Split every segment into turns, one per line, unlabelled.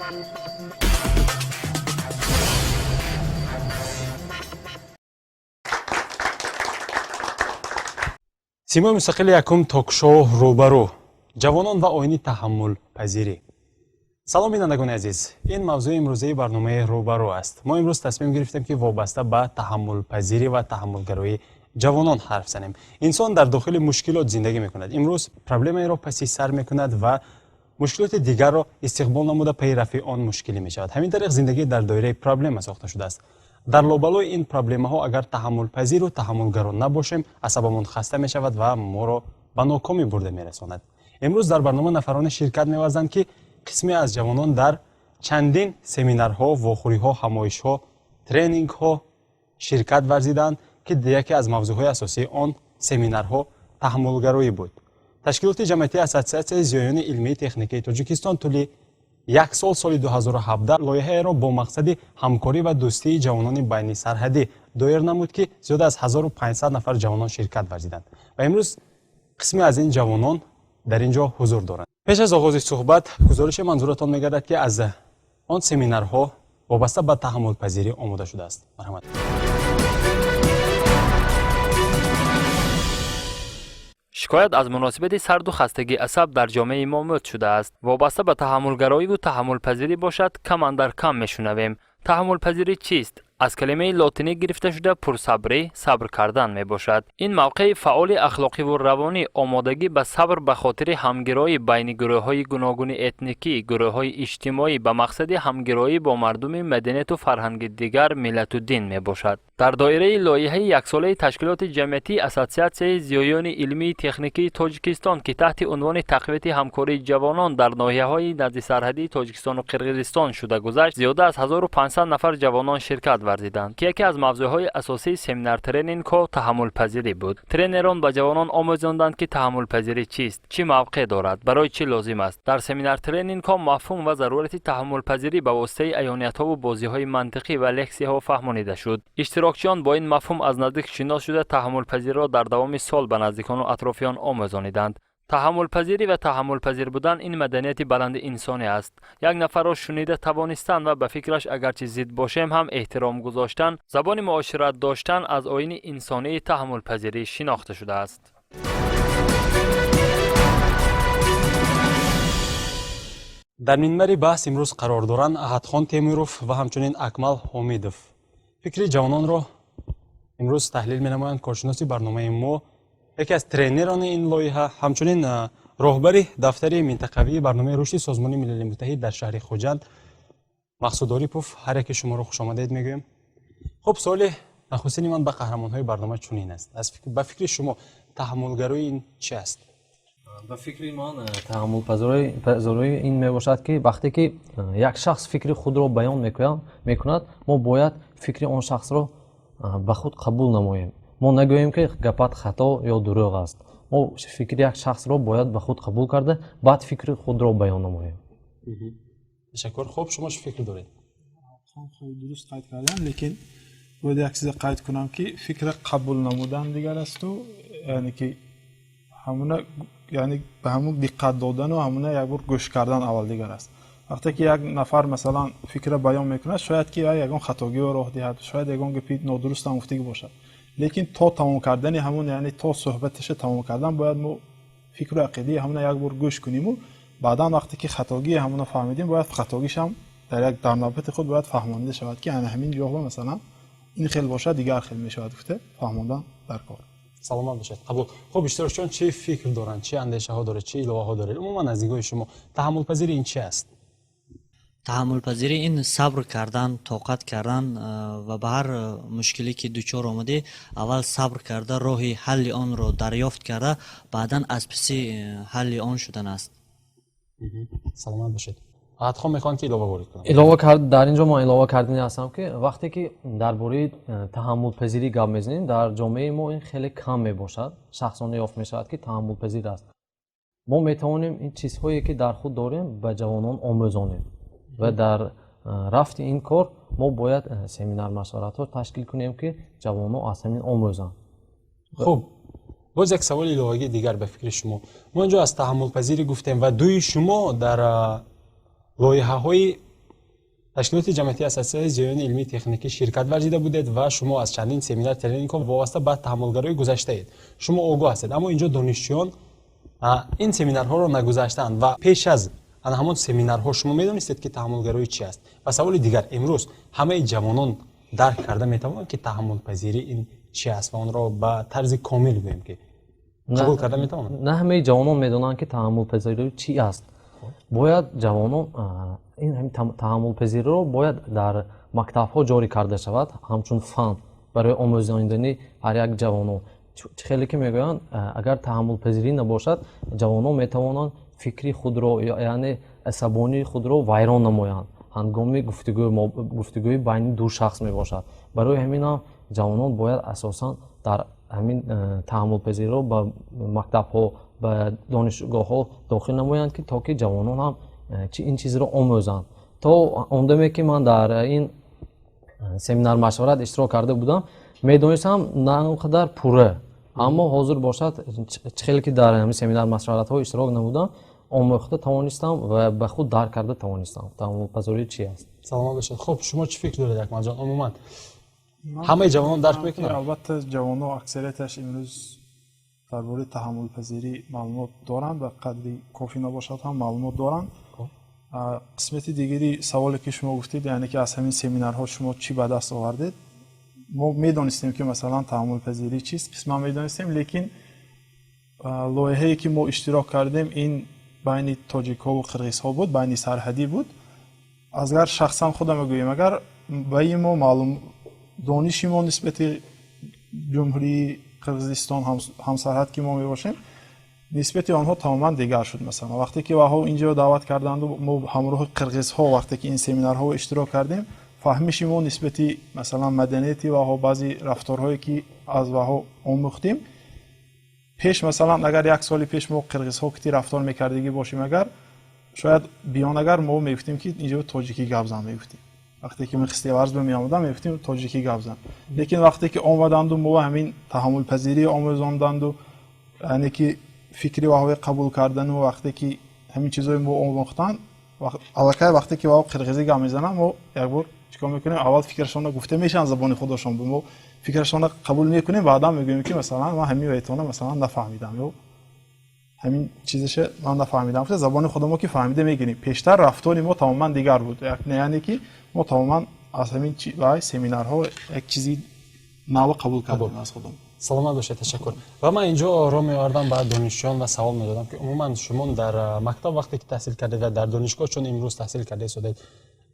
سیمای مستقل یکم تاکشو روبرو جوانان و آیین تحمل پذیری. سلام بینندگان عزیز، این موضوع امروزی برنامه روبرو است. ما امروز تصمیم گرفتیم که وابسته به تحمل پذیری و تحمل گرایی جوانان حرف زنیم. انسان در داخل مشکلات زندگی میکند. امروز پرابلمی را پس سر میکند و مشکلات دیگر را استقبال نموده پی رفع آن مشکلی میشود. همین طریق زندگی در دایره پرابلم ساخته شده است. در لابلای این پرابلم ها اگر تحمل پذیر و تحمل گرا نباشیم، عصبمون خسته می شود و ما را به ناکامی برده می رساند. امروز در برنامه نفران شرکت می ورزند که قسمی از جوانان در چندین سمینارها، واخوری‌ها، همایش‌ها، ترینینگ‌ها شرکت ورزیدند که یکی از موضوعهای اساسی آن سمینارها تحمل گرایی بود. تشکیلات جمعیتی اساسیاسیون زیایان علمی تکنیکی تاجیکستان طولی یک سال 2017 لایحه را با مقصد همکاری و دوستی جوانان بین سرحدی دایر نمود که زیاد از 1500 نفر جوانان شرکت ورزیدند و امروز قسمی از این جوانان در اینجا حضور دارند. پیش از آغاز صحبت گزارش منظورتان می‌گردد که از آن سمینارها وابسته به تحمل پذیری آماده شده است. مرحمت.
شکایت از مناسبت سرد و خستگی عصب در جامعه ما معمول شده است. وابسته به تحمل گرایی و تحمل پذیری باشد کم اندر کم میشنویم. تحمل پذیری چیست؟ از کلمه لاتینی گرفته شده پرصبری، صبر کردن می باشد. این موقع فعال اخلاقی و روانی آمادگی به صبر به خاطر همگرایی بین گروه‌های گوناگون اتنیکی، گروه‌های اجتماعی به مقصد همگرایی با مردم مدنیت و فرهنگ دیگر ملت و دین می باشد. در دایره لایحه یک ساله تشکیلات جمعیتی اساسیاسیون زیایان علمی تکنیکی تاجیکستان که تحت عنوان تقویت همکاری جوانان در ناحیه‌های نزد سرحدی تاجیکستان و قرقیزستان شده گذشت، زیاده از 1500 نفر جوانان شرکت ورزیدند که یکی از موضوعهای اساسی سمینار ترینینگ ها تحمل پذیری بود. ترینران به جوانان آموزاندند که تحمل پذیری چیست، چه موقع دارد، برای چه لازم است. در سمینار ترینینگ ها مفهوم و ضرورت تحمل پذیری به واسطه عیانیت ها و بازی های منطقی و لکسی ها فهمانیده شد. اشتراکچیان با این مفهوم از نزدیک شناس شده تحمل پذیری را در دوام سال به نزدیکان و اطرافیان آموزانیدند. تحمل پذیری و تحمل پذیر بودن این مدنیت بلند انسانی است. یک نفر را شنیده توانستن و به فکرش اگرچه ضد باشیم هم احترام گذاشتن، زبان معاشرت داشتن از آیین انسانی تحمل پذیری شناخته شده است.
در منبر بحث امروز قرار دارند احدخان تیموروف و همچنین اکمل حمیدوف. فکر جوانان را امروز تحلیل می‌نمایند. کارشناس برنامه ما یکی از ترینران این لایحه، همچنین راهبر دفتر منطقوی برنامه رشد سازمان ملل متحد در شهر خوجند، مقصود آریپوف، هر یک شما را خوش آمدید میگویم. خب سوال نخستین من به قهرمان‌های برنامه چنین است. به فکر شما تحمل گرایی این چی است؟
به فکر من تحمل پذیری این میباشد که وقتی که یک شخص فکر خود را بیان میکند، ما باید فکر آن شخص را به خود قبول نماییم. ما نگوییم که گپت خطا یا دروغ است. ما فکر یک شخص را باید به خود قبول کرده بعد فکر خود را بیان نماییم.
تشکر. خوب شما چه فکر دارید؟
خیلی درست قید کردن، لیکن باید یک چیز قید کنم که فکر قبول نمودن دیگر است و یعنی که همونه یعنی به همون دقت دادن و همونه یک بار گوش کردن اول دیگر است. وقتی که یک نفر مثلا فکر بیان میکنه شاید که یگان خطاگی و راه دهد، شاید یگان گپی نادرست هم گفته باشد، لیکن تا تمام کردن همون یعنی تا صحبتش تمام کردن باید ما فکر و عقیده همون یک بار گوش کنیم و بعدا وقتی که خطاگی همون فهمیدیم باید خطاگیش هم در یک در نوبت خود باید فهمانده شود که همین جواب مثلا این خیلی باشه دیگر خیلی میشود گفته فهموندن در کار.
سلامت باشید. قبول. خب اشتراکچیان چه فکر دارن، چه اندیشه ها داره، چه الهه ها داره؟ عموما از دیدگاه شما تحمل پذیری این چی است؟
تحمل پذیری این صبر کردن، طاقت کردن و به هر مشکلی که دچار آمده اول صبر کرده، راه حل آن را دریافت کرده، بعداً از پس حل آن شدن است.
سلامت باشید. حتما میخوان که علاوه وارد
کنم. در اینجا ما علاوه کردنی هستم که وقتی که درباره تحمل پذیری گپ میزنیم در جامعه ما این خیلی کم میباشد. شخصانه یافت میشود که تحمل پذیر است. ما میتوانیم این چیزهایی که در خود داریم به جوانان آموزانیم و در رفت این کار ما باید سمینار مشورت ها تشکیل کنیم که جوانان از همین آموزن.
خب باز یک سوال الهی دیگر به فکر شما. ما اینجا از تحمل پذیری گفتیم و دوی شما در لایحه های ташкилоти ҷамъияти ассотсиясияи зиёни илмии техникӣ ширкат варзида будед ва шумо аз чандин семинар тренингҳо вобаста ба таҳаммулгароӣ гузаштаед. Шумо огоҳ ҳастед, аммо инҷо донишҷӯён ин семинарҳоро нагузаштаанд ва пеш аз ҳамон семинарҳо шумо медонистед ки таҳаммулгароӣ чӣ аст. Ва саволи дигар, имрӯз ҳамаи ҷавонон дарк карда метавонанд ки таҳаммулпазирӣ ин чӣ аст ва онро ба тарзи комил гӯем ки қабул карда метавонанд?
نه همه جوانان میدونن که تحمل پذیری چی است. باید جوانان این تحمل پذیری رو باید در مکتب ها جاری کرده شود همچون فن برای آموزاندن هر یک جوانان. خیلی که میگویند اگر تحمل پذیری نباشد جوانان میتوانند فکری خود رو یعنی عصبانی خود رو ویران نمایند. هنگامی گفتگوی بین دو شخص میباشد. برای همین جوانان باید اساسا در همین تحمل پذیری رو به مکتب ها به دانشگاه ها داخل نمایند که تا که جوانان هم این چیز رو آموزند. تا اونجایی که من در این семинар машварат иштирок карда будам медонистам на онқадар пурра, аммо ҳозир бошад хеле ки дар ҳамин семинар машваратҳо иштирок намудам омӯхта тавонистам ва ба худ дарк карда тавонистам таҳаммулпазирӣ чи аст.
саломат бошед. хуб, шумо чӣ фикр доред акмалҷон? умуман ҳамаи ҷавонон дарк мекунанд?
албатта ҷавонон аксарияташ имрӯз дар бораи таҳаммулпазирӣ маълумот доранд, ба қадри кофӣ набошад ҳам маълумот доранд. қисмати дигари саволе ки шумо гуфтед, яъне ки аз ҳамин семинарҳо шумо чӣ ба даст овардед, мо медонистем ки масалан таҳаммулпазирӣ чист, қисман медонистем, лекин лоиҳае ки мо иштирок кардем ин байни тоҷикҳову қирғизҳо буд, байни сарҳадӣ буд. агар шахсан худам мегӯем, агар байи мо маълум дониши мо нисбати ҷумҳурии қирғизистон ҳамсарҳад ки мо мебошем, нисбати онҳо тамоман дигар шуд. Масалан вақте ки ваҳо инҷо даъват карданду мо ҳамроҳи қирғизҳо вақте ки ин семинарҳо иштирок кардем, фаҳмиши мо нисбати масалан маданияти ваҳо, баъзи рафторҳое ки аз ваҳо омӯхтем, пеш масалан агар як соли пеш мо қирғизҳо ки рафтор мекардагӣ бошем, агар шояд биён агар мо мегуфтем ки инҷо тоҷикӣ гап зан мегуфтем. Вақте ки мехистеварз меомадам мегуфтем тоҷикӣ гап зан. Лекин вақте ки омаданду мо ҳамин таҳаммулпазирӣ омӯзонданду яъне ки фикри ваҳои қабул кардану вақте ки ҳамин чизои мо омӯхтанд, аллакай вақте ки ваҳо қирғизӣ гап мезананд, мо якбор чикор мекунем, аввал фикрашона гуфта мешаванд забони худашон, мо фикрашона қабул мекунем, баъдан мегӯем ки масалан ман ҳамин вайтона масалан нафаҳмидам, ё ҳамин чизаша ман нафаҳмидам, забони худамо ки фаҳмида мегирем. Пештар рафтори мо тамоман дигар буд, яъне ки мо тамоман аз ҳамин семинарҳо як чизи наво қабул кардем аз худам.
саломат бошед, ташаккур. Ва ман инҷо роҳ меовардам ба донишҷӯён ва савол медодам ки умуман шумо дар мактаб вақте ки таҳсил кардед ва дар донишгоҳ чун имрӯз таҳсил карда истодед,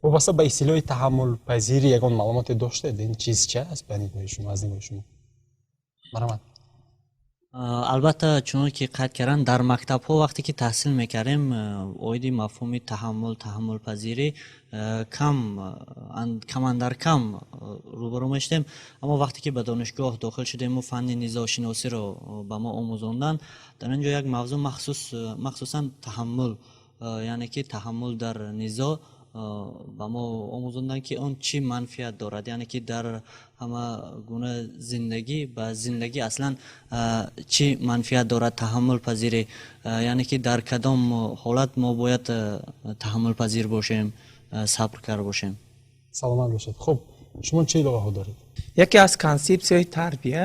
вобаста ба истилоҳи таҳаммулпазирӣ ягон маълумоте доштед? ин чиз чӣ аст ба нигоҳи шумо, аз нигоҳи шумо? марҳамат.
албатта чуноне ки қайд карданд, дар мактабҳо вақте ки таҳсил мекардем оиди мафҳуми таҳаммулпазирӣ камандар кам рӯбарӯ мештем, аммо вақте ки ба донишгоҳ дохил шудему фанни низошиносиро ба мо омӯзонданд, дар инҷо як мавзӯъ махсусан таҳаммул, яъне ки таҳаммул дар низо ба мо омӯзонданд ки он чӣ манфиат дорад, яъне ки дар ҳама гуна зиндагӣ ба зиндагӣ аслан чӣ манфиат дорад таҳаммулпазирӣ, яъне ки дар кадом ҳолат мо бояд таҳаммулпазир бошем, сабркар бошем.
саломат бошед. хуб, шумо чӣ иловаҳо доред?
яке аз консепсияҳои тарбия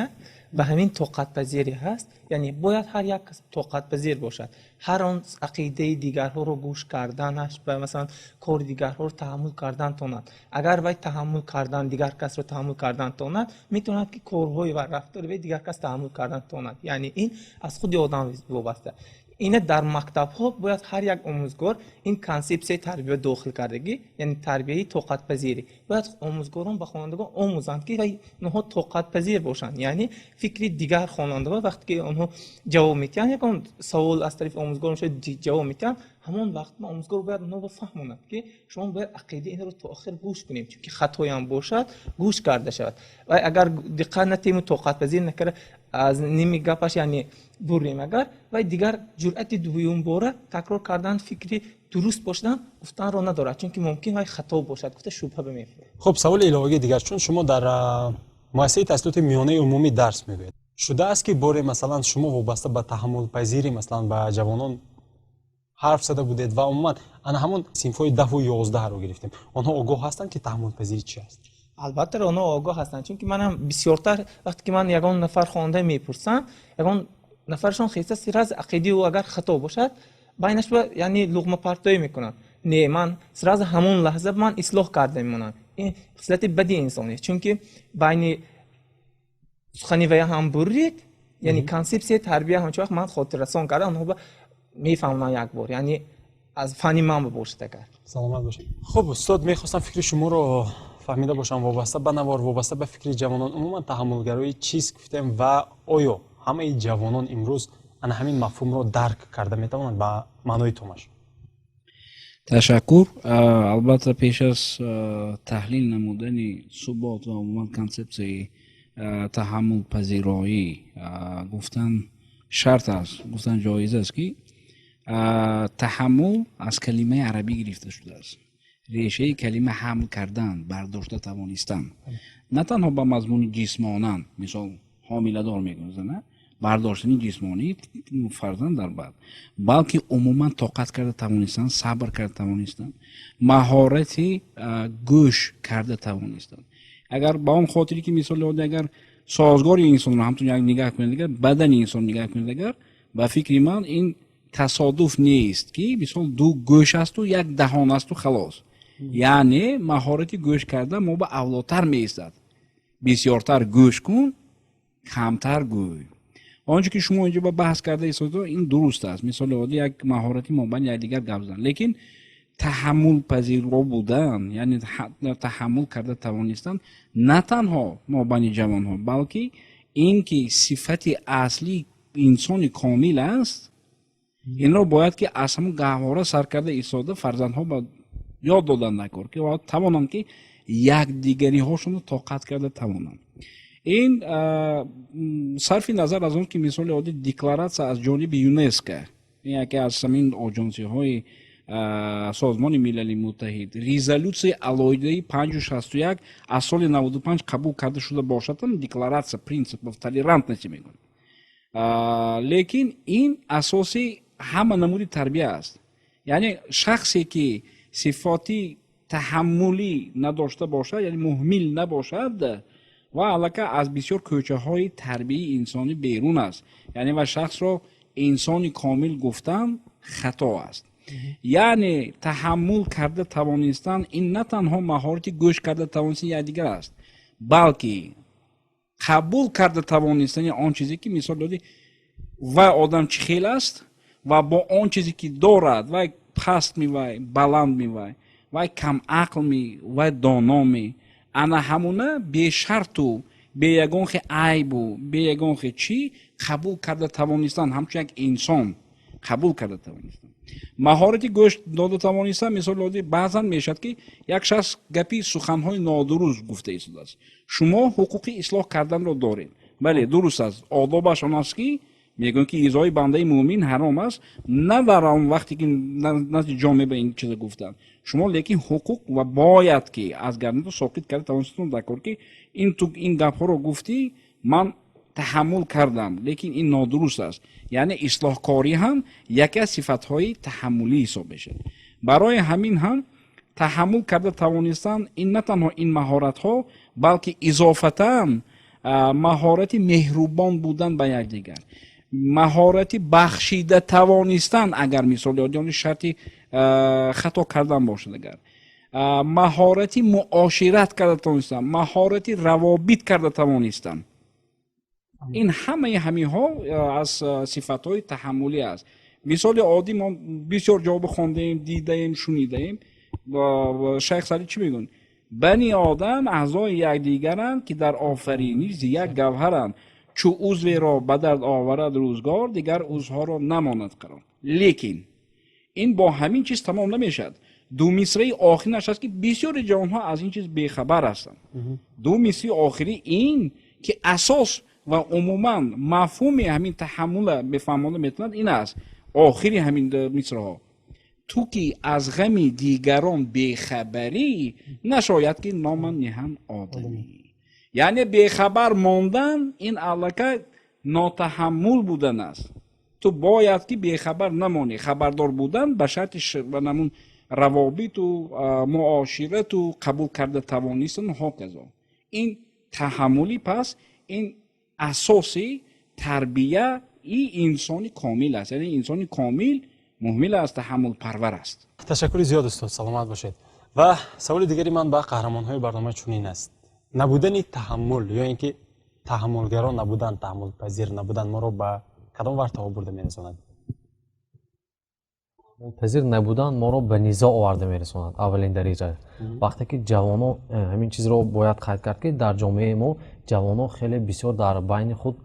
ба ҳамин тоқатпазирӣ ҳаст, яъне бояд ҳар як кас тоқатпазир бошад, ҳар он ақидаи дигарҳоро гӯш карданаш ба масалан кори дигарҳоро таҳаммул кардан тонад. агар вай таҳаммул кардан дигар касро таҳаммул кардан тонад, метавонад ки корҳои ва рафтори вай дигар кас таҳаммул кардан тонад, яъне ин аз худи одам вобаста. ина дар мактабҳо бояд ҳар як омӯзгор ин консепсияи тарбия дохил кардагӣ, яъне тарбияи тоқатпазирӣ, бояд омӯзгорон ба хонандагон омӯзанд ки онҳо тоқатпазир бошанд, яъне фикри дигар хонандагон вақте ки онҳо ҷавоб медиҳанд, ягон савол аз тарафи омӯзгорон шуд ҷавоб медиҳанд, ҳамон вақт омӯзгор бояд онҳо фаҳмонад ки шумо бояд ақидаи инро то охир гӯш кунем, чунки хатоям бошад гӯш карда шавад. ва агар диққат натему тоқатпазир накарда аз ними гапаш яъне бурем, агар вай дигар ҷуръати дуюм бора такрор кардан фикри дуруст бошадан гуфтанро надорад, чунки мумкин вай хато бошад, гуфта шубҳа мефурад.
хуб, саволи иловагии дигар, чун шумо дар муассисаи таҳсилоти миёнаи умумӣ дарс мегӯед, шудааст ки боре масалан шумо вобаста ба таҳаммулпазирӣ масалан ба ҷавонон ҳарф зада будед ва умуман ана ҳамон синфҳои 10 ва 11 ро гирифтем. Онҳо огоҳ ҳастанд ки таҳаммулпазирӣ чӣ аст?
албатта онҳо огоҳ ҳастанд, чунки манам бисёртар вақте ки ман ягон нафар хонда мепурсам, ягон нафаршон хеста сираз ақидию агар хато бошад, байнаш ба яъни луғмапартоӣ мекунам. Не, ман сразу ҳамон лаҳза ман ислоҳ карда мемонам. ин хислати бади инсонист, чунки байни сухани вая ҳам бурид, яъни консепсияи тарбия ҳамчун вақт ман хотиррасон карда онҳо ба мефаҳмам як бор, яъни аз фани ман бошад агар.
саломат бошед. Хуб устод, мехостам фикри шуморо фаҳмида бошам вобаста ба навор, вобаста ба фикри ҷавонон умуман таҳаммулгароӣ чист гуфтем ва оё ҳамаи ҷавонон имрӯз ана ҳамин мафҳумро дарк карда метавонанд ба маънои томаш?
ташаккур. албатта пеш аз таҳлил намудани субот ва умуман консепсияи таҳаммулпазироӣ гуфтан шарт аст, гуфтан ҷоиз аст ки таҳаммул аз калимаи арабӣ гирифта шудааст. решаи калима ҳамл кардан, бардошта тавонистан. На танҳо ба мазмуни ҷисмонан, мисол ҳомиладор мегузана, бардоштани ҷисмонӣ фарзанд дар бад, балки умуман тоқат карда тавонистан, сабр карда тавонистан, маҳорати гӯш карда тавонистан. агар ба он хотире ки мисоли оддӣ агар созгори инсонро ҳамтун як нигаҳ кунед, агар бадани инсон нигаҳ кунед, агар ба фикри ман ин тасодуф нест ки мисол ду гӯш асту як даҳон асту халос. яъне маҳорати гӯш карда мо ба авлотар меистад. бисёртар гӯш кун, камтар гӯй. онче ки шумо инҷо ба баҳс карда истодед ин дуруст аст. мисоли оддӣ як маҳорати мобайни якдигар гап зан, лекин таҳаммулпазиро будан, яъне таҳаммул карда тавонистан на танҳо мобайни ҷавонҳо, балки ин ки сифати асли инсони комил аст, инро бояд ки аз ҳамон гаҳвора сар карда истода фарзандҳо ба ёд додан накор ки тавонанд ки якдигариҳошонро тоқат карда тавонанд. ин сарфи назар аз он ки мисоли оддӣ декларатсия аз ҷониби ЮНЕСКО, яке аз ҳамин оҷонсиҳои созмони милали муттаҳид, резолюсияи алоҳидаи 561 аз соли 95 қабул карда шуда бошад, декларатсия принципов толерантности мегӯяд. лекин ин асоси ҳама намуди тарбия аст. яъне шахсе ки сифоти таҳаммулӣ надошта бошад, яъне муҳмил набошад, ва аллака аз бисёр кӯчаҳои тарбияи инсонӣ берун аст. яъне ва шахсро инсони комил гуфтан хато аст. яъне таҳаммул карда тавонистан ин на танҳо маҳорати гӯш карда тавонистан якдигар аст, балки қабул карда тавонистани он чизе ки мисол додӣ вай одам чӣ хел аст ва бо он чизе ки дорад вай паст мевай, баланд мевай, вай камақл ми, вай доно ми, ана ҳамуна бешарту беягон хе айбу беягон хе чӣ қабул карда тавонистан, ҳамчун як инсон қабул карда тавонистан. маҳорати гӯш дода тавонистан мисоли оддӣ баъзан мешавад ки як шахс гапи суханҳои нодуруст гуфта истодааст. шумо ҳуқуқи ислоҳ карданро доред. бале дуруст аст, одобаш он аст ки мегӯянд ки изои бандаи муъмин ҳаром аст, на дар он вақте ки назди ҷомеъ ба ин чиза гуфтанд. шумо лекин ҳуқуқ ва бояд ки аз гарданатро соқит карда тавонистон дакор ки ин гапҳоро гуфтӣ, ман таҳаммул кардам, лекин ин нодуруст аст. яъне ислоҳкорӣ ҳам яке аз сифатҳои таҳаммулӣ ҳисоб мешавад. барои ҳамин ҳам таҳаммул карда тавонистан ин на танҳо ин маҳоратҳо, балки изофатан маҳорати меҳрубон будан ба якдигар, маҳорати бахшида тавонистан, агар мисоли оддӣ шарти хато кардан бошад, агар маҳорати муошират карда тавонистан, маҳорати равобит карда тавонистан, ин ҳамаи ҳамиҳо аз сифатҳои таҳаммулӣ аст. мисоли оддӣ мо бисёр ҷавоб хондаем, дидаем, шунидаем. шайх садӣ чӣ мегӯянд? бани одам аъзои якдигаранд ки дар офариниш як гавҳаранд. чу узверо ба дард оварад рӯзгор, дигар узвҳоро намонад қарор. лекин ин бо ҳамин чиз тамом намешавад. ду мисраи охиринаш аст ки бисёри ҷавонҳо аз ин чиз бехабар ҳастанд. ду мисраи охирӣ ин ки асос ва умуман мафҳуми ҳамин таҳаммула бефаҳмода метавонад ин аст. охири ҳамин мисраҳо: ту ки аз ғами дигарон бехабарӣ, нашояд ки номан ниҳан одамӣ. яъне бехабар мондан ин аллакай нотаҳаммул будан аст. تو باید که بیخبر نمانی. خبردار بودن به شرط به نمون روابط و معاشرت و قبول کرده توانستن هاکذا. این تحملی پس این اساسی تربیه این انسانی کامل است. یعنی انسانی کامل محمل از تحمل پرور است.
تشکر زیاد استاد، سلامت باشید. و سوال دیگری من با قهرمان‌های برنامه چنین است: نبودن تحمل یا اینکه تحملگران نبودن، تحمل پذیر نبودن ما رو به کدام ورطه برده میرساند؟
پذیر نبودن ما رو به نزاع آورده میرساند. اولین درجه وقتی که جوانان همین چیز رو باید قید کرد که در جامعه ما جوانان خیلی بسیار در بین خود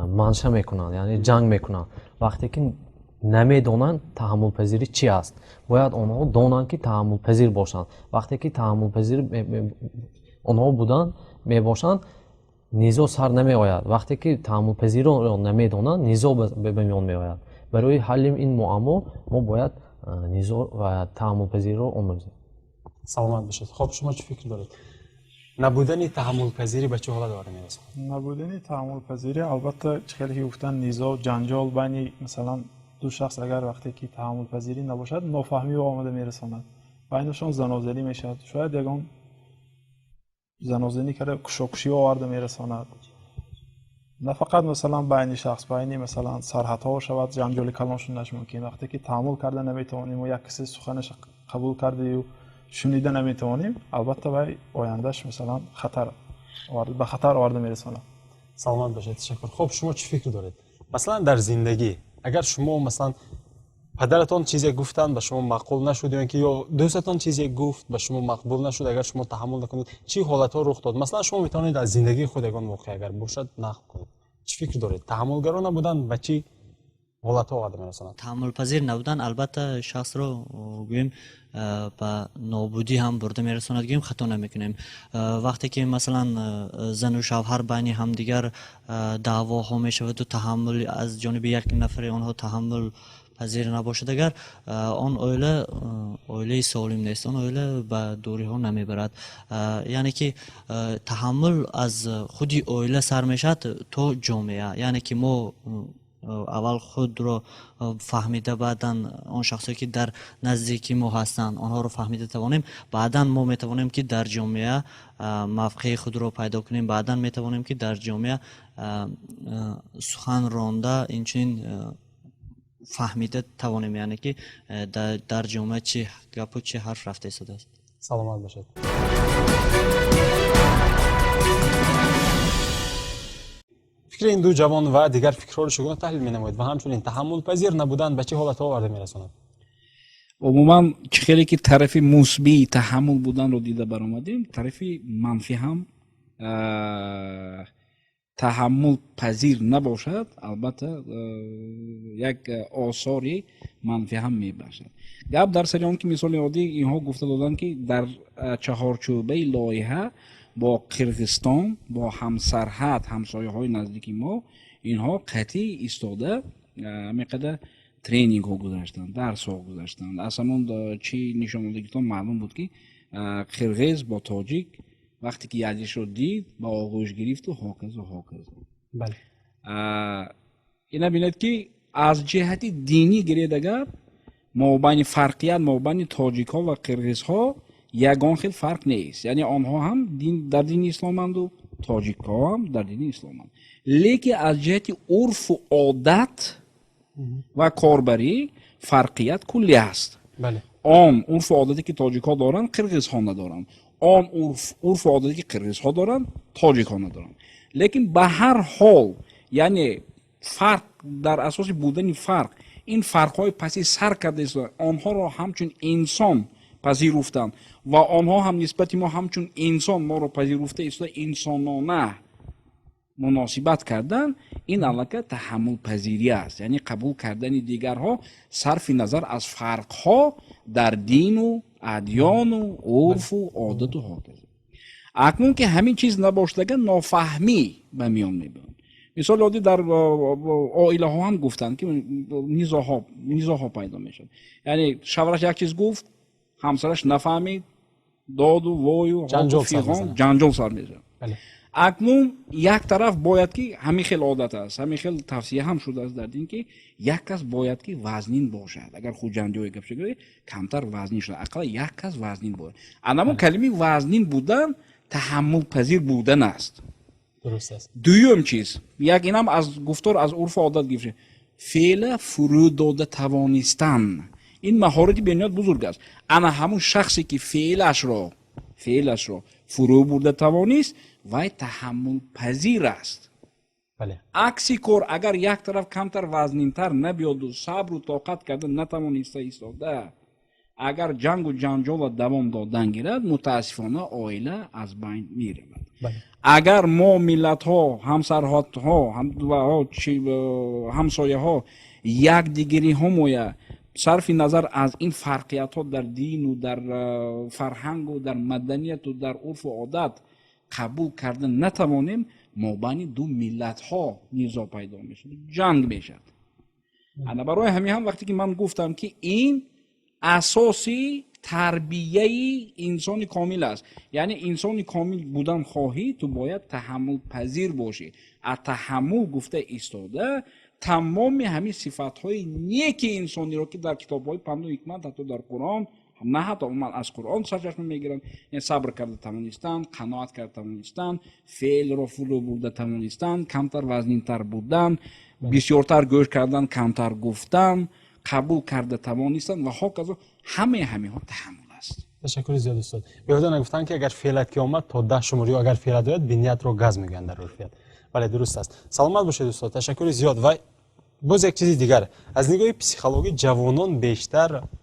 منشه میکنند، یعنی جنگ میکنند. وقتی که نمیدونن تحمل پذیری چی است، باید آنها دانند که تحمل پذیر باشند. وقتی که تحمل پذیر آنها بودن میباشند، نزاع سر نمی آید. وقتی که تحمل پذیر رو نمیدونن، نزاع به میان می آید. برای حل این معما ما باید نزاع و تحمل پذیر رو آموزیم.
سلامت باشید. خب شما چه فکر دارید؟ نبودن تحمل پذیری به چه حالت داره میرسه؟
نبودن تحمل پذیری البته خیلی گفتن نزاع جنجال بین مثلا دو شخص اگر وقتی که تحمل پذیری نباشد نافهمی و آمده میرساند، بینشون زنازلی میشد. شاید یگان زنازلی کرده کشاکشی آورده میرساند. نه فقط مثلا بین شخص، بین مثلا سرحدها شود جنجال کلانشون نشممکن. وقتی که تحمل کرده نمیتوانیم و یک کسی سخنش قبول کرده و شنیده نمیتوانیم، البته به آیندهش مثلا خطر به خطر آورده میرساند.
سلامت باشید. تشکر. خب شما چه فکر دارید؟ مثلا در زندگی اگر شما مثلا پدرتان چیزی گفتن به شما مقبول نشد یا اینکه یا دوستتان چیزی گفت به شما مقبول نشد، اگر شما تحمل نکنید چی حالت‌ها رخ داد؟ مثلا شما میتونید از زندگی خود یگان واقعه اگر باشد نقل کنید. چه فکر دارید؟ تحملگرا نبودن به چی حالت‌ها آدم میرساند؟
تحمل پذیر نبودن البته شخص رو گویم به نابودی هم برده میرساند. گویم خطا نمیکنیم. وقتی که مثلا زن و شوهر بین همدیگر دعواها میشود و تحمل از جانب یک نفر آنها تحمل پذیر نباشد، اگر آن اوله سالم نیست، آن اوله به دوری ها نمیبرد. یعنی که تحمل از خودی اوله سر میشد تا جامعه. یعنی که ما اول خود رو فهمیده، بعدا آن شخصی که در نزدیکی ما هستند آنها رو فهمیده توانیم، بعدا ما میتوانیم که در جامعه موقع خود رو پیدا کنیم، بعدا میتوانیم که در جامعه سخن رانده اینچنین فهمیده توانیم، یعنی که در جامعه چه گپ و چه حرف رفته شده است.
سلامت باشید. فکر این دو جوان و دیگر فکرها رو چگونه تحلیل می‌نمایید و همچنین تحمل پذیر نبودن به چه حالت‌ها آورده می‌رساند؟
عموما خیلی که طرف مثبت تحمل بودن رو دیده برآمدیم، طرف منفی هم تحمل پذیر نباشد البته یک آثاری منفی هم میباشد. گپ در سر آن که مثال عادی اینها گفته دادن که در چهارچوبه لایحه با قرقستان با همسرحد همسایه های نزدیکی ما اینها قطعی ایستاده میقدر ترینینگ ها گذاشتن، درس ها گذاشتن. از همون چی نشانندگیتان معلوم بود که قرقیز با تاجیک وقتی که یزدش رو دید با آغوش گرفت و هاکذا.
بله.
اینا بینید که از جهت دینی گرید اگر مابین فرقیت مابین تاجیک ها و قرقیز ها یگان خیلی فرق نیست. یعنی آنها هم در دین اسلامند و تاجیک ها هم در دین اسلامند، لیکن از جهت عرف و عادت و کاربری فرقیت کلی است.
بله.
آن عرف و عادتی که تاجیک ها دارن قرقیز ها ندارن، آن عرف و عادتی که قرقیز ها دارن تاجیک ها ندارن. لیکن به هر حال یعنی فرق در اساس بودن فرق، این فرق های پسی سر کرده است، آنها را همچون انسان پذیرفتند و آنها هم نسبت ما همچون انسان ما را پذیرفته است، انسانانه مناسبت کردن. این علاقه تحمل پذیری است، یعنی قبول کردن دیگرها صرف نظر از فرق ها در دین و ادیان و عرف و عادت و هاکذا. اکنون که همین چیز نباشد نافهمی به میان میاد. مثال عادی در عائله ها هم گفتن که نزاع ها پیدا میشد. یعنی شوهرش یک چیز گفت همسرش نفهمید، داد و وای و جنجال سر میزنه.
بله.
акнун як тараф бояд ки ҳамин хел одат аст, ҳамин хел тавсия ҳам шудааст дар дин ки як кас бояд ки вазнин бошад. Агар хуҷандиҳои гап шуд камтар вазнин шуда, ақалла як кас вазнин бояд. Анамон калимаи вазнин будан таҳаммулпазир будан аст.
дуруст аст.
дуюм чиз, як инам аз гуфтор аз урфу одат гирифта, феъла фурӯ дода тавонистан. ин маҳорати бениҳоят бузург аст. ана ҳамун шахсе ки феълашро фурӯ бурда тавонист, вай таҳаммулпазир аст.
бале
акси кор агар як тараф камтар вазнинтар набиёду сабру тоқат карда натавониста истода, агар ҷангу ҷанҷола давом додан гирад, мутаассифона оила аз байн меравад. агар мо миллатҳо, ҳамсарҳоҳо, ҳамсояҳо якдигариҳомоя сарфи назар аз ин фарқиятҳо дар дину дар фарҳангу дар маданияту дар урфу одат қабул карда натавонем, мобайни ду миллатҳо низо пайдо мешад, ҷанг мешад. ана барои ҳамин ҳам вақте ки ман гуфтам ки ин асоси тарбияи инсони комил аст, яъне инсони комил будан хоҳӣ, ту бояд таҳаммулпазир бошӣ. аз таҳаммул гуфта истода тамоми ҳамин сифатҳои неки инсониро ки дар китобҳои панду ҳикмат, ҳатто дар Қуръон, на ҳатто умуман аз Қуръон сарчашма мегиранд, сабр карда тавонистан, қаноат карда тавонистан, феълро фурӯ бурда тавонистан, камтар вазнинтар будан, бисёртар гӯш кардан, камтар гуфтан, қабул карда тавонистан ва ҳоказо ҳамаи ҳаминҳо таҳаммул аст.
ташаккури зиёд устод. Беҳуда нагуфтанд ки агар феълат ки омад то 10 шумориё агар феълат ояд биниятро газ мегӯянд дар урфият. бале дуруст аст. саломат бошед устод. ташаккури зиёд. Ва боз як чизи дигар, аз нигоҳи психологӣ ҷавонон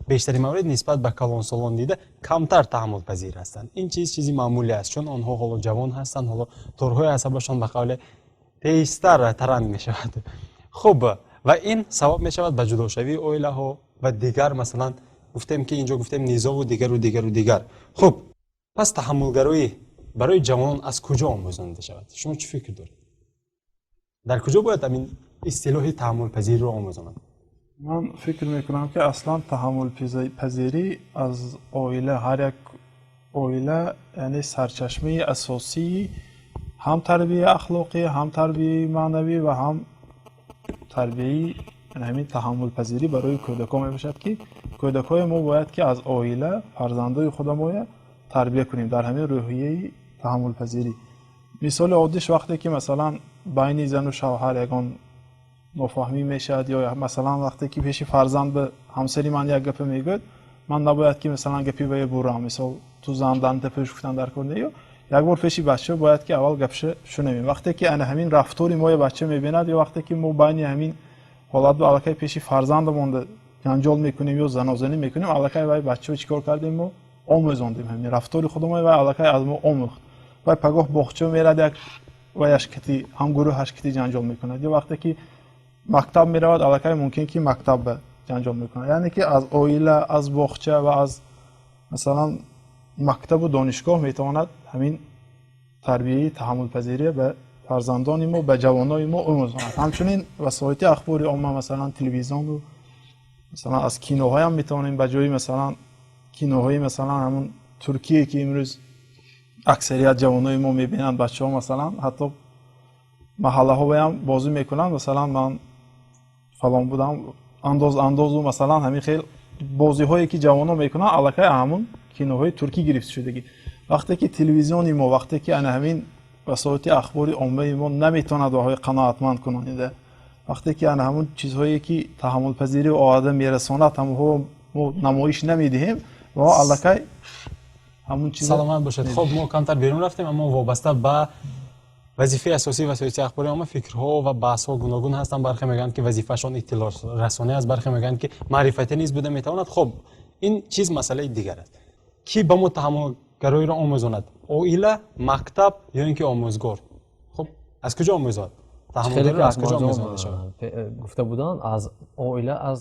бештари маврид нисбат ба калонсолон дида камтар таҳаммулпазир ҳастанд. ин чизи маъмулӣ аст, чун онҳо ҳоло ҷавон ҳастанд, ҳоло торҳои асабашон ба қавле тезтар таранг мешавад. хуб, ва ин сабаб мешавад ба ҷудошавии оилаҳо ва дигар, масалан гуфтем ки инҷо гуфтем низову дигар. хуб, пас таҳаммулгароӣ барои ҷавонон аз куҷо омӯзонда шавад? шумо чӣ фикр доред? дар куҷо бояд амин истилоҳи таҳаммулпазириро омӯзонад?
ман фикр мекунам ки аслан таҳаммулпазирӣ аз оила, ҳар як оила яъне сарчашмаи асосии ҳам тарбияи ахлоқӣ, ҳам тарбияи маънавӣ ва ҳам тарбияи ҳамин таҳаммулпазирӣ барои кӯдакон мебошад ки кӯдакҳои мо бояд ки аз оила фарзандои худамоя тарбия кунем дар ҳамин рӯҳияи таҳаммулпазирӣ. мисоли оддиш вақте ки масалан байни зану шавҳар ягон нофаҳмӣ мешавад, ё масалан вақте ки пеши фарзанд ба ҳамсари ман як гапе мегӯяд, ман набояд ки масалан гапи вае бурам, мисол ту занданта пеш гуфтан дар кор неё, як бор пеши бача бояд ки аввал гапша шунавем. вақте ки ана ҳамин рафтори моя бача мебинад, ё вақте ки мо байни ҳамин ҳолат аллакай пеши фарзандамон ҷанҷол мекунем ё занозанӣ мекунем, аллакай вай бачаро чӣ кор кардем, мо омӯзондем, ҳамин рафтори худамон вай аллакай аз мо омӯхт. вай пагоҳ боғча мерад, як вай ашкити ҳамгурӯҳ ашкити ҷанҷол мекунад, ё вақте ки мактаб меравад, аллакай мумкин ки мактаб ба ҷанҷол мекунад. яъне ки аз оила, аз боғча ва аз масалан мактабу донишгоҳ метавонад ҳамин тарбияи таҳаммулпазирӣ ба фарзандони мо, ба ҷавонони мо омӯзонад. ҳамчунин васоити ахбори omma, масалан телевизиону, масалан аз киноҳоям метавонем ба ҷои масалан киноҳои масалан ҳамун туркие ки имрӯз аксарият ҷавонои мо мебинанд, бачаҳо масалан ҳатто маҳаллаҳоям бозӣ мекунанд, масалан ман фалон будам андозу масалан ҳамин хел бозиҳое ки ҷавонон мекунанд, аллакай ҳамун киноҳои туркӣ гирифта шудагӣ. вақте ки телевизиони мо, вақте ки ана ҳамин васоити ахбори оммаи мо наметавонад ваҳои қаноатманд кунонида, вақте ки ана ҳамун чизҳое ки таҳаммулпазирӣ одам мерасонад, ҳамонҳо мо намоиш намедиҳем, ва аллакай ҳамун чиз.
саломат бошед. хуб, мо камтар берун рафтем, аммо вобаста ба вазифаи асосии васоити ахбори omma фикрҳо ва баҳсҳо гуногун ҳастанд. бархе мегӯянд ки вазифаашон иттилоърасонӣ аст, бархе мегӯянд ки маърифатӣ низ буда метавонад. хуб, ин чиз масъалаи дигар аст. ки ба мо таҳаммулгароиро омӯзонад? оила, мактаб ё ин ки омӯзгор? хуб, аз куҷо омӯзад? таҳаммулгароиро аз куҷо омӯзонда шавад?
гуфта буданд аз оила, аз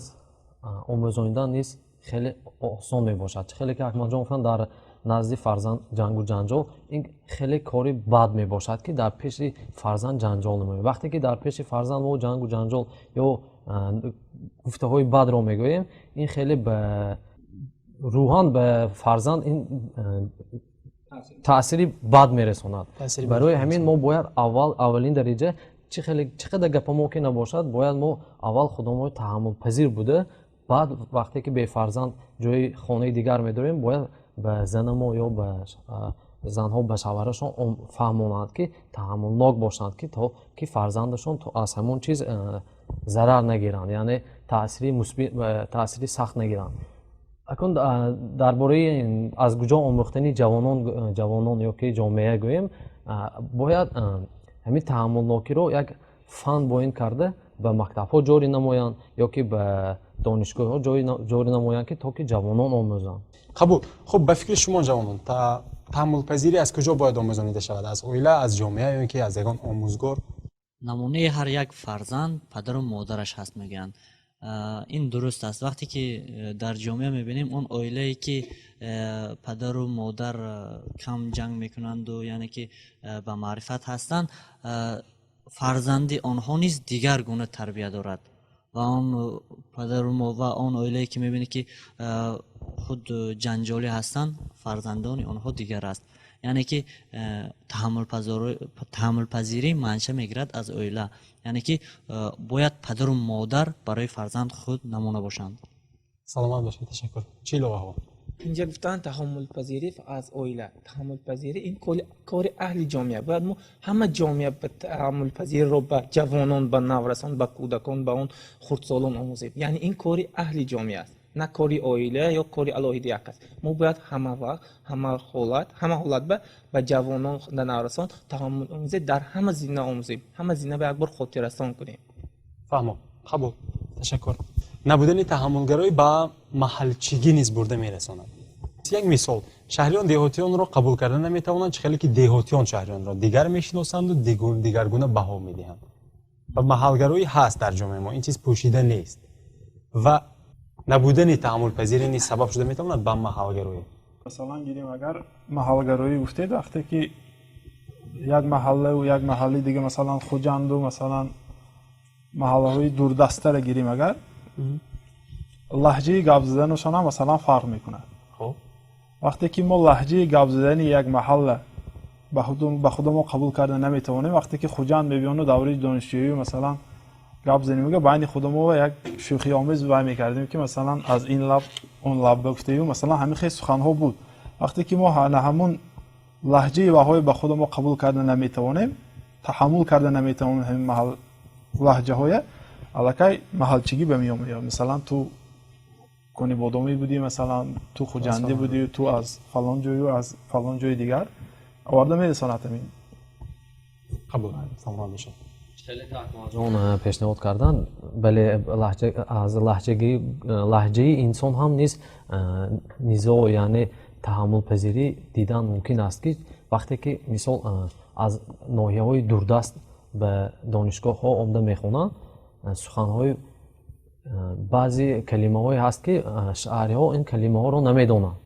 омӯзонидан низ хеле осон мебошад. хеле ки акмалҷон гуфтанд дар назди фарзанд ҷангу ҷанҷол, ин хеле кори бад мебошад ки дар пеши фарзанд ҷанҷол намоем. вақте ки дар пеши фарзанд мо ҷангу ҷанҷол ё гуфтаҳои бадро мегӯем, ин хеле ба рӯҳан ба фарзанд ин таъсири бад мерасонад.
Таъсири
барои
бад
ҳамин мо бояд аввалин дариҷа чиқадар гапамо ки набошад бояд мо аввал худомо таҳаммулпазир буда баъд вақте ки бефарзанд ҷои хонаи дигар медорем бояд ба занамо ё ба занҳо ба шаварашон фаҳмонанд ки таҳаммулнок бошанд ки то ки фарзандашон аз ҳамон чиз зарар нагиранд, яъне таъсири сахт нагиранд. акун дар бораи аз куҷо омӯхтани ҷавонон ё ки ҷомеа гӯем бояд ҳамин таҳаммулнокиро як фан боин карда ба мактабҳо ҷорӣ намоянд ё ки ба донишгоҳҳо ҷорӣ намоянд ки то ки ҷавонон омӯзанд.
қабул. хуб ба фикри шумо ҷавонон таҳаммулпазирӣ аз куҷо бояд омӯзонида шавад? аз оила, аз ҷомеа ё ин ки аз ягон омӯзгор?
намунаи ҳар як фарзанд падару модараш ҳаст мегӯянд. ин дуруст аст. вақте ки дар ҷомеа мебинем он оилае ки падару модар кам ҷанг мекунанду яъне ки ба маърифат ҳастанд, фарзанди онҳо низ дигар гуна тарбия дорад ва он падару ва он оилае ки мебинем ки худ ҷанҷолӣ ҳастанд, фарзандони онҳо дигар аст. яъне ки таҳаммулпазирӣ манша мегирад аз оила, яъне ки бояд падару модар барои фарзанд худ намуна бошанд.
саломат бошед, ташаккур. чӣ иловаҳо?
اینجا گفتن تحمل پذیری از اویلا تحمل پذیری این کار اهل جامعه باید ما همه جامعه به تحمل پذیری رو به جوانان به نورسان به کودکان به اون خردسالان آموزیم. یعنی این کاری اهل جامعه است، نه کاری اویلا یا کاری علاهیده یک است. ما باید همه وقت همه حالت به جوانان به نورسان تحمل آموزی در همه زمینه آموزیم. همه زمینه باید بر خاطر رسان کنیم.
فهمم. قبول. تشکر. набудани таҳаммулгароӣ ба маҳалчигӣ низ бурда мерасонад. як мисол, шаҳриён деҳотиёнро қабул карда наметавонанд, чӣ хеле ки деҳотиён шаҳриёнро дигар мешиносанду дигаргуна баҳо медиҳанд. ва маҳалгароӣ ҳаст дар ҷомеаи мо, ин чиз пӯшида нест. ва набудани таҳаммулпазирӣ низ сабаб шуда метавонад ба маҳалгароӣ.
масалан гирем агар маҳалгароӣ гуфтед, вақте ки як маҳаллаву як маҳалли дига масалан хуҷанду масалан маҳаллаҳои дурдастара гирем агар лаҳҷаи гап заданашон ҳам масалан фарқ мекунад. вақте ки мо лаҳҷаи гап задани як маҳалла ба худо мо қабул карда наметавонем, вақте ки хуҷанд мебиёну давраи донишҷӯӣ масалан гап занем байни худамо як шӯхиомез вай мекардем ки масалан аз ин лаб он лаб гуфтаю масалан ҳамин хел суханҳо буд. вақте ки мо ҳамун лаҳҷаи ваҳои ба худамо қабул карда наметавонем, таҳаммул карда наметавонем ҳамин лаҳҷаҳоя, аллакай маҳалчигӣ ба миён меояд. масалан ту кони бодомӣ будӣ, масалан ту хуҷандӣ будӣ, ту аз фалон ҷою аз фалон ҷои дигар оварда мерасонад. ҳамин
қабул. саломат бошед.
ҷон пешниҳод кардан, бале аз лаҳҷаи инсон ҳам низ низоъ яъне таҳаммулпазирӣ дидан мумкин аст ки вақте ки мисол аз ноҳияҳои дурдаст ба донишгоҳҳо омда мехонанд суханҳои баъзе калимаҳое ҳаст ки шаҳриҳо ин калимаҳоро намедонанд.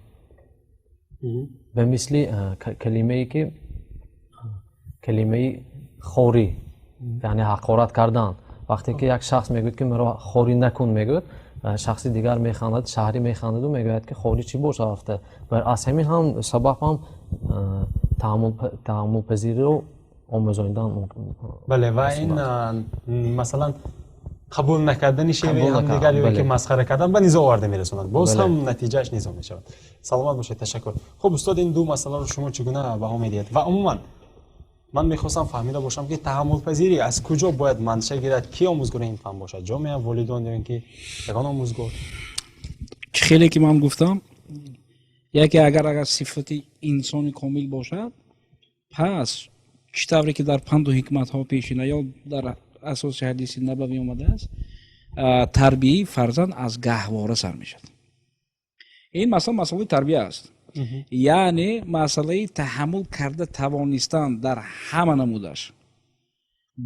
ба мисли калимае ки калимаи хорӣ яъне ҳақорат кардан. вақте ки як шахс мегӯяд ки маро хорӣ накун мегӯяд, шахси дигар механдад, шаҳрӣ механдаду мегӯяд ки хорӣ чӣ бошад. аз ҳамин ҳам сабаб ҳам таҳаммулпазириро омӯзонидан.
бале ва ин масалан қабул накардани шеъри ҳамдигар ё ки масхара кардан ба низоъ оварда мерасонад, боз ҳам натиҷааш низоъ мешавад. саломат бошед, ташаккур. хуб устод, ин ду масъаларо шумо чӣ гуна баҳо медиҳед? ва умуман ман мехостам фаҳмида бошам ки таҳаммулпазирӣ аз куҷо бояд манша гирад? ки омӯзгори ин фан бошад? ҷомеа, волидон ё ин ки ягон омӯзгор?
чӣ хеле ки ман гуфтам, яке агар сифати инсони комил бошад, пас чӣ тавре ки дар панду ҳикматҳо пешина ё дар асоси ҳадиси набавӣ омадааст, тарбияи фарзанд аз гаҳвора сар мешавад. ин масъала масъалаи тарбия аст. яъне масъалаи таҳаммул карда тавонистан дар ҳама намудаш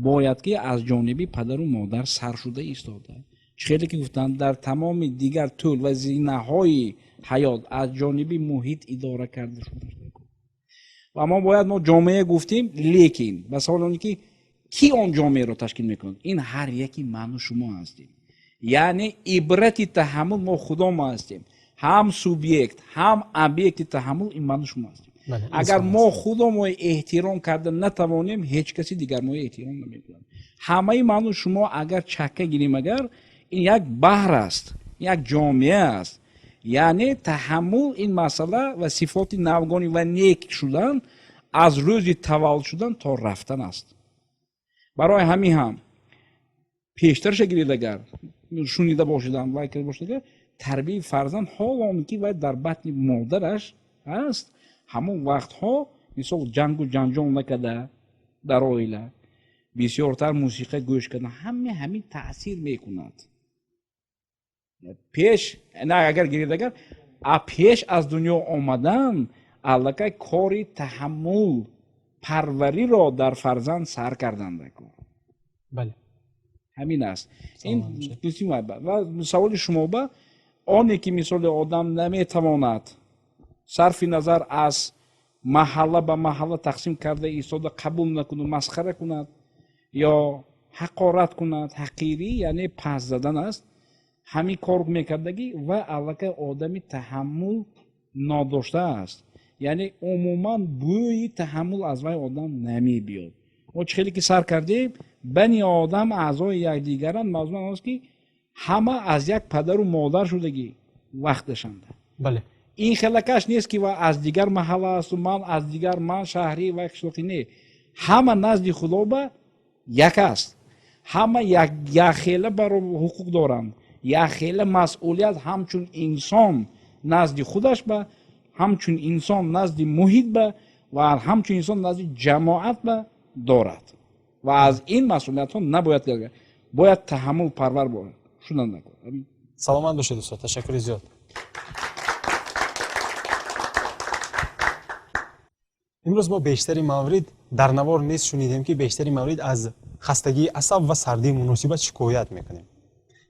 бояд ки аз ҷониби падару модар сар шуда истода. чӣ хеле ки гуфтанд дар тамоми дигар тӯл ва зинаҳои ҳаёт аз ҷониби муҳит идора карда шуда. ва мо бояд мо ҷомеа гуфтем, лекин ба савол он ки ки он ҷомеаро ташкил мекунад? ин ҳар яки ману шумо ҳастем. яъне ибрати таҳаммул мо худо мо ҳастем. ҳам субъект ҳам объекти таҳаммул ин ману шумо ҳастем.
بله.
اگر ما خودمون احترام کرده نتوانیم هیچ کسی دیگر ما احترام نمیکنه. همه من و شما اگر چکه گیریم اگر این یک بحر است، یک جامعه است. یعنی تحمل این مسئله و صفات نوگانی و نیک شدن از روز تولد شدن تا رفتن است. برای همین هم پیشترش گیرید اگر شنیده باشیدم و کرده باشید تربیت فرزند حالا که باید در بطن مادرش هست همون وقتها مثل جنگ و جنجال نکرده در عائله بسیارتر موسیقی گوش کردن همین تاثیر میکند. پیش نه اگر گیرید اگر پیش از دنیا آمدن علاقه کاری تحمل پروری را در فرزند سر کردند.
بله
همین است. این بسیار و سوال شما با آنی که مثال آدم نمیتواند صرف نظر از محله به محله تقسیم کرده ایستاده قبول نکند مسخره کند یا حقارت کند حقیری یعنی پس زدن است. همین کار میکردگی و علاقه آدمی تحمل نداشته است. یعنی عموما بوی تحمل از وی آدم نمی بیاد. ما خیلی که سر کردیم بنی آدم اعضای یکدیگرند موضوع است که همه از یک پدر و مادر شدگی وقتشنده.
بله
این خلکش نیست که و از دیگر محله است و من از دیگر من شهری و قشلاقی نه. همه نزد خدا به یک است. همه یک خیله برای حقوق دارند. یک خیله مسئولیت همچون انسان نزد خودش به همچون انسان نزد محیط به و همچون انسان نزد جماعت به دارد و از این مسئولیت ها نباید گرد باید تحمل پرور باید شدن نکن.
سلامت باشید دوستان. تشکر زیاد. امروز ما بیشتری موارد در نوار نیست شنیدیم که بیشتری موارد از خستگی عصب و سردی مناسبت شکایت میکنیم.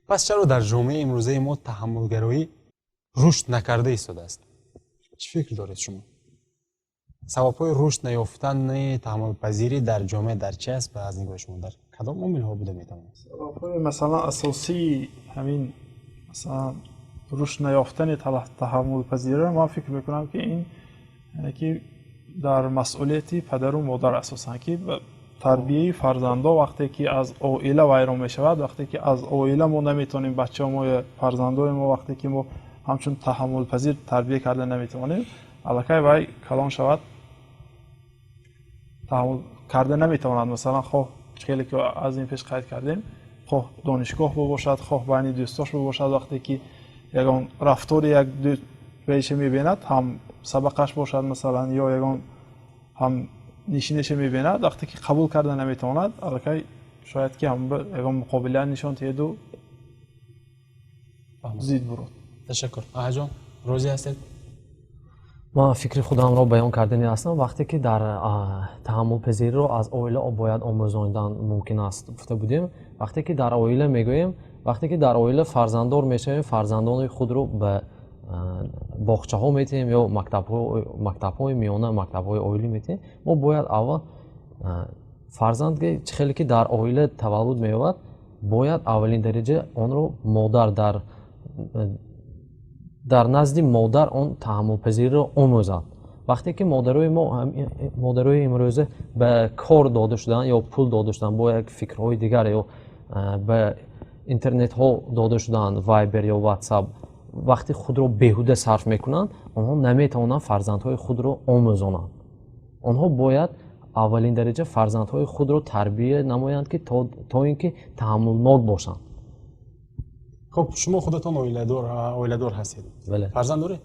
پس چرا در جامعه امروزه ما تحملگرایی رشد نکرده ایستاده است؟ چه فکر دارید شما؟ سبب‌های رشد نیافتن تحمل پذیری در جامعه در چه است و از نگاه شما در کدام عامل‌ها بوده میتواند؟
سبب‌های مثلا اساسی همین مثلا رشد نیافتن تحمل پذیری ما فکر میکنم که این یعنی که در مسئولیتی پدر و مادر اساساً که تربیه فرزندا وقتی که از عائله ویران می شود وقتی که از عائله ما نمیتونیم بچه ما فرزندای ما وقتی که ما همچون تحمل پذیر تربیه کرده نمیتونیم علاقه وی کلان شود تحمل کرده نمیتواند. مثلا خب خیلی که از این پیش قید کردیم خب دانشگاه باشد خب بین دوستاش باشد وقتی که یگان رفتار یک دو پیش میبیند هم سبقش باشد مثلا یا یگان هم نشینش میبیند وقتی که قبول کرده نمیتواند علاقه شاید که هم یگان مقابله نشان تیدو زید برود.
تشکر. آقا جان روزی هستید؟
ما فکر خودم را بیان کردنی هستم وقتی که در تحمل پذیری رو از عائله باید آموزاندن ممکن است گفته بودیم. وقتی که در عائله میگوییم وقتی که در عائله فرزنددار میشویم فرزندان خود رو به باغچه ها میتیم یا مکتب های میانه مکتب های عائلی میتیم. ما باید اول فرزند که خیلی که در عائله تولد مییابد باید اولین درجه آن رو مادر در نزد مادر آن تحمل پذیری رو آموزد. وقتی که مادرای امروزه به کار داده شدن یا پول داده شدن با یک فکرهای دیگر یا به اینترنت ها داده شدن وایبر یا واتساپ وقتی خود رو بیهوده صرف میکنند آنها نمیتوانند فرزندهای خود رو آموزانند. آنها باید اولین درجه فرزندهای خود رو تربیت نمایند که تا اینکه تحملناک باشند.
خب شما خودتون عائله دار هستید.
بله.
فرزند دارید؟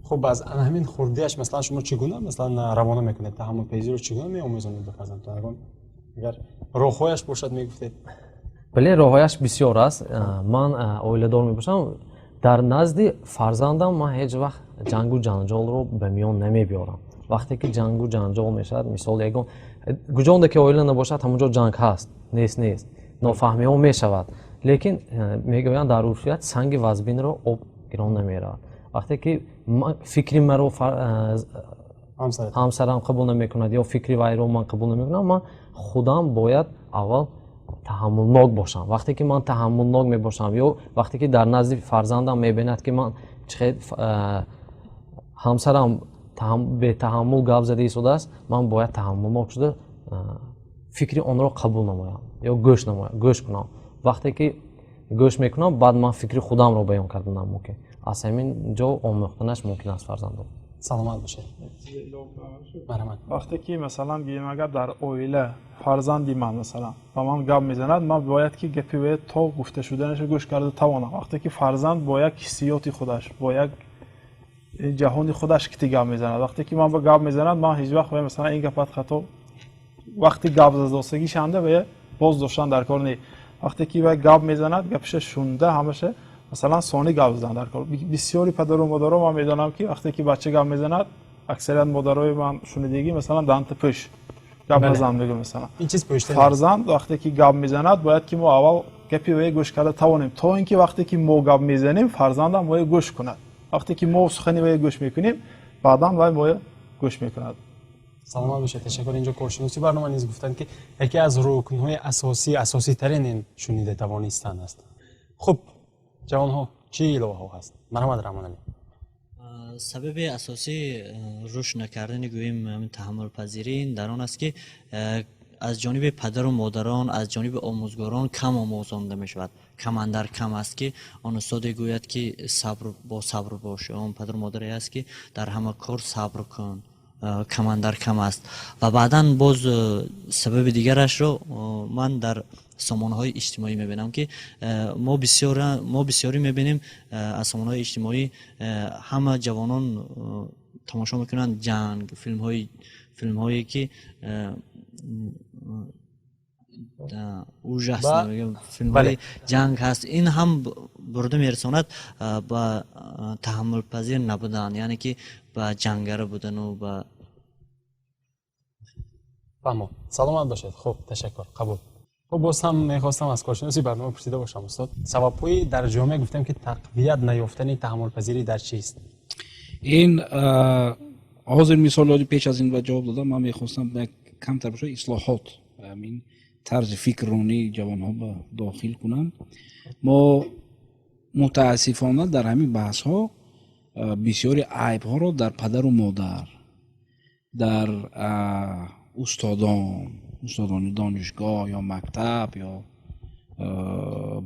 خب از همین خردیش مثلا شما چگونه مثلا روانه میکنید تحمل پذیری رو چگونه میآموزونید به فرزندتون؟ اگر راههایش باشد میگفتید.
بله راههایش بسیار است. من عائله دار میباشم در نزد فرزندم من هیچ وقت جنگ و جنجال رو به میان نمیبیارم. وقتی که جنگ و جنجال میشد مثال یگان گوجانده که عائله نباشد همونجا جنگ هست نیست نافهمی ها میشود لیکن میگویند در عرفیت سنگ وزبین رو آب گران نمیرود. وقتی که فکری مرا همسرم قبول نمیکند یا فکری وی رو من قبول نمیکنم من خودم باید اول تحملناک باشم. وقتی که من تحملناک میباشم یا وقتی که در نزد فرزندم میبیند که من چقدر همسرم бетаҳаммул гап зада истодааст, ман бояд таҳаммулнок шуда фикри онро қабул намоям ё гӯш кунам. вақте ки гӯш мекунам, баъд ман фикри худамро баён карданам мумкин. аз ҳамин ҷо омӯхтанаш мумкин аст фарзандо.
саломат бошед. марҳамат.
вақте ки масалан бием агар дар оила фарзанди ман масалан ба ман гап мезанад, ман бояд ки гапи ве то гуфта шуданаш гӯш карда тавонам. вақте ки фарзанд бо як ҳиссиёти худаш, бо як ҷаҳони худаш кити гап мезанад, вақте ки ман ба гап мезанад, ман ҳеҷ вақт ве масалан ин гапат хато вақти гап заздостагӣ шанда ве боз доштан дар кор не. вақте ки ве гап мезанад, гапиша шунда ҳамаша масалан сони гап зазан дар кор. бисёри падару модаро ман медонам ки вақте ки бача гап мезанад, аксарият модарои ман шунидагӣ масалан данта пӯш гап назан мегӯ масалан.
ин чиз пӯштан
фарзанд вақте ки гап мезанад, бояд ки мо аввал гапи ве гӯш карда тавонем, то ин ки вақте ки мо гап мезанем, фарзандам моя гӯш кунад. вақте ки мо сухани ве гӯш мекунем, баъдан вай моя гӯш мекунад.
саломат бошед. ташаккур. инҷо коршиноси барнома низ гуфтанд ки яке аз рукнҳои асоситарин шунида тавонистан аст. хуб, ҷавонҳо чӣ иловаҳо ҳаст? марҳамат раҳмон алӣ.
сабаби асосии рушд накардани гӯем таҳаммулпазирӣ дар он аст ки аз ҷониби падару модарон, аз ҷониби омӯзгорон кам омӯзонда мешавад. камандар кам аст ки он устоде гӯяд ки бо сабр бош, он падару модаре аст ки дар ҳама кор сабр кун, камандар кам аст. ва баъдан боз сабаби дигарашро ман дар сомонаҳои иҷтимоӣ мебинам ки мо бисёрӣ мебинем аз сомонаҳои иҷтимоӣ ҳама ҷавонон тамошо мекунанд ҷанг, филмҳое ки ужас филмҳои ҷанг ҳаст. ин ҳам бурда мерасонад ба таҳаммулпазир набудан, яъне ки ба ҷангара будану ба
фаҳмо. саломат бошед. хуб, ташаккур. қабул. хуб, боз ҳам мехостам аз коршиноси барнома пурсида бошам устод. сабабҳои дар ҷомеа гуфтем ки тақвият наёфтани таҳаммулпазирӣ дар чист?
ин ҳозир мисолҳои пеш аз ин ва ҷавоб додам, ман мехостам як камтар бошад ислоҳот ҳамин тарзи фикрронии ҷавонҳо ба дохил кунам. мо мутаассифона дар ҳамин баҳсҳо бисёри айбҳоро дар падару модар, дар устодони донишгоҳ ё мактаб ё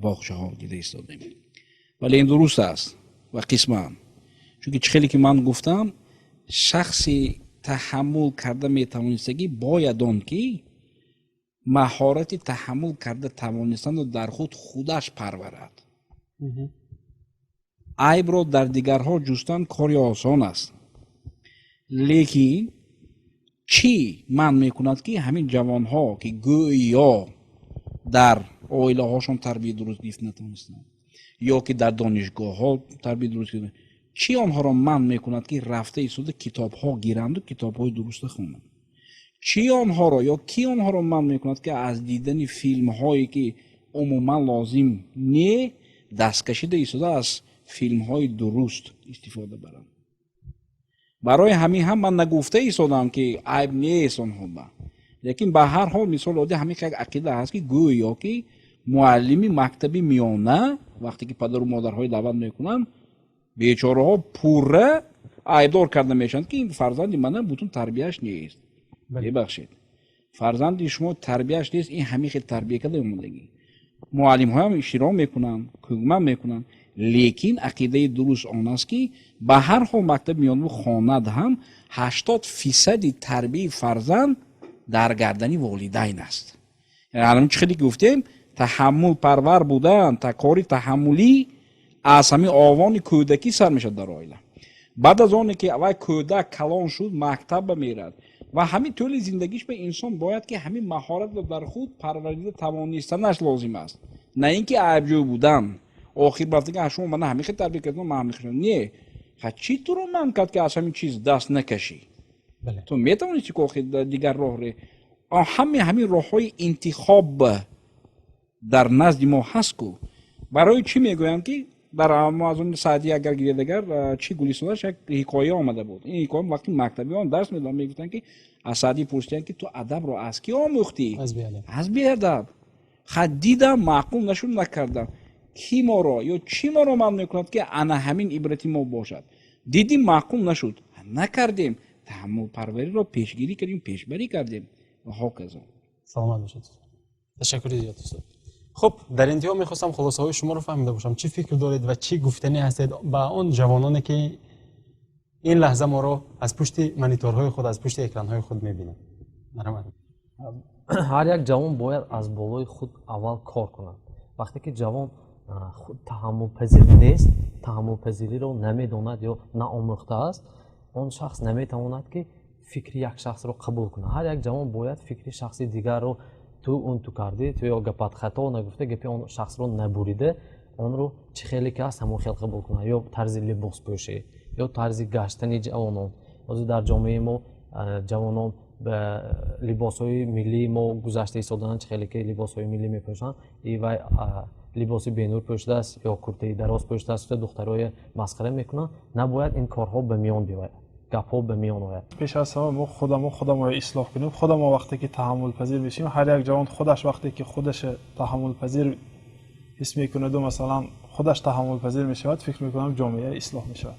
боғчаҳо дида истодем. вале ин дуруст аст ва қисман, чунки чӣ хеле ки ман гуфтам, шахси таҳаммул карда метавонистагӣ бояд он ки маҳорати таҳаммул карда тавонистанро дар худаш парварад. айбро дар дигарҳо ҷустан кори осон аст, лекин чӣ манъ мекунад ки ҳамин ҷавонҳо ки гӯё дар оилаҳошон тарбия дуруст гирифта натавонистанд ё ки дар донишгоҳҳо тарбия дуруст гирифта, чӣ онҳоро манъ мекунад ки рафта истода китобҳо гиранду китобҳои дуруста хонанд? чӣ онҳоро ё ки онҳоро манъ мекунад ки аз дидани филмҳое ки умуман лозим не дасткашида истода аз филмҳои дуруст истифода баранд? барои ҳамин ҳам ман нагуфта истодам ки айб нест онҳо ба, лекин ба ҳар ҳол мисол оди ҳамин як ақида ҳаст ки гӯё ки муаллими мактаби миёна вақте ки падару модарҳои даъват мекунанд, бечораҳо пурра айбдор карда мешаванд ки ин фарзанди мана бутун тарбияш нест. бебахшед, фарзанди шумо тарбияш нест, ин ҳамин хел тарбия карда омадагӣ. муаллимҳоям иштиром мекунанд, кӯгман мекунанд, лекин ақидаи дуруст он аст ки ба ҳар ҳол мактаби миёнаву хонад ҳам 80% тарбияи фарзанд дар гардани волидайн аст. яъне чӣ хеле гуфтем, таҳаммул парвар будан, кори таҳаммулӣ аз ҳамин овони кӯдакӣ сар мешавад дар оила. баъд аз оне ки аввал кӯдак калон шуд, мактаба мерад ва ҳамин тӯли зиндагиш ба инсон бояд ки ҳамин маҳоратро дар худ парварида тавонистанаш лозим аст, на ин ки айбҷӯ будан. охир бафтага шумо мана ҳамин хел тарбия кардам, ман ҳамин хел не. чӣ туро манъ кард ки аз ҳамин чиз даст накашӣ? ту метавонисти ки охир дигар роҳре ҳамин роҳҳои интихоб дар назди мо ҳаст ку. барои чӣ мегӯям ки дар муаззони саъдӣ агар гиред агар чӣ гулистонаш як ҳикоя омада буд. ин ҳикоя вақти мактабиён дарс медоданд, мегуфтанд ки аз саъдӣ пурсиданд ки ту адабро аз кӣ омӯхтӣ? аз биадаб. дидам маъқул нашуд накардам. ки моро ё чӣ моро манъ мекунад ки ана ҳамин ибрати мо бошад? дидим маъқул нашуд, накардем, таҳаммул парвариро пешгирӣ кардем, пешбарӣ кардем ва ҳоказо.
саломат бошед. ташаккури зиёд устод. خب در انتها میخواستم خلاصه های شما رو فهمیده باشم چی فکر دارید و چی گفتنی هستید با اون جوانانی که این لحظه ما رو از پشت مانیتورهای خود از پشت اکرانهای خود میبینند. مرحبا.
ҳар як ҷавон бояд аз болои худ аввал кор кунад. вақте ки ҷавон худ таҳаммулпазир нест, таҳаммулпазириро намедонад ё наомӯхтааст, он шахс наметавонад ки фикри як шахсро қабул кунад. ҳар як ҷавон бояд фикри шахси дигарро ту кардӣ, ту ё гапат хато нагуфта, гапи он шахсро набурида, онро чӣ хеле ки аст ҳамон хел қабул кунад, ё тарзи либоспӯшӣ, ё тарзи гаштани ҷавонон. ҳозир дар ҷомеаи мо ҷавонон ба либосҳои миллии мо гузашта истодананд, чӣ хеле ки либосҳои миллӣ мепӯшанд, и вай либоси бенур пӯшидааст ё куртаи дароз пӯшидааст, духтарои масхара мекунанд. набояд ин корҳо ба миён биёяд, гапҳо ба миён ояд.
пеш аз ҳама мо худамро ислоҳ кунем. худамон вақте ки таҳаммулпазир бишем, ҳар як ҷавон худаш вақте ки худаш таҳаммулпазир ҳис мекунаду масалан худаш таҳаммулпазир мешавад, фикр мекунам ҷомеа ислоҳ мешавад.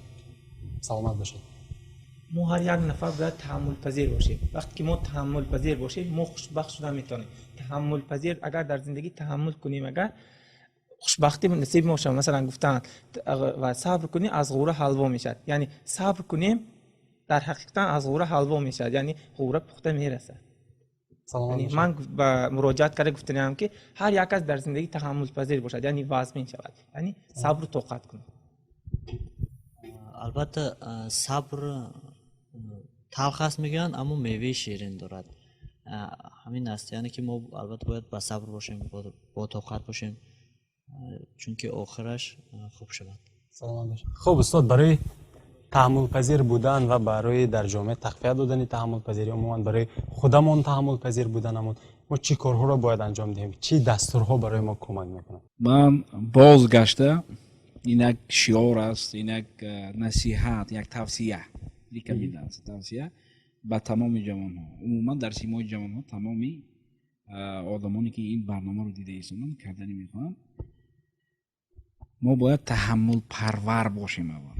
саломат бошед.
мо ҳар як нафар бояд таҳаммулпазир бошем. вақте ки мо таҳаммулпазир бошем, мо хушбахт шуда метавонем. таҳаммулпазир агар дар зиндагӣ таҳаммул кунем, агар хушбахтӣ насиб мошад, масалан гуфтанд ва сабр кунем, аз ғура ҳалво мешавад. яъне сабр кунем, дар ҳақиқатан аз ғура ҳалво мешавад, яъне ғура пухта мерасад. ман ба муроҷиат карда гуфтанам ки ҳар як кас дар зиндагӣ таҳаммулпазир бошад, яъне вазмин шавад, яъне сабру тоқат кунад.
албатта сабр талх аст мегӯянд, аммо меваи ширин дорад. ҳамин аст, яъне ки мо албатта бояд ба сабр бошем, бо тоқат бошем, чунки охираш хуб шавад.
саломат бошед. хуб устод, барои таҳаммулпазир будан ва барои дар ҷомеа тақвият додани таҳаммулпазирӣ, умуман барои худамон таҳаммулпазир буданамон мо чӣ корҳоро бояд анҷом диҳем? чӣ дастурҳо барои мо кӯмак мекунад?
ман бозгашта ин як шиор аст, ин як насиҳат, як тавсия рекомендация, тавсия ба тамоми ҷавонҳо, умуман дар симои ҷавонҳо, тамоми одамоне ки ин барномаро дида истоданд кардани мехоҳам, мо бояд таҳаммулпарвар бошем. аввал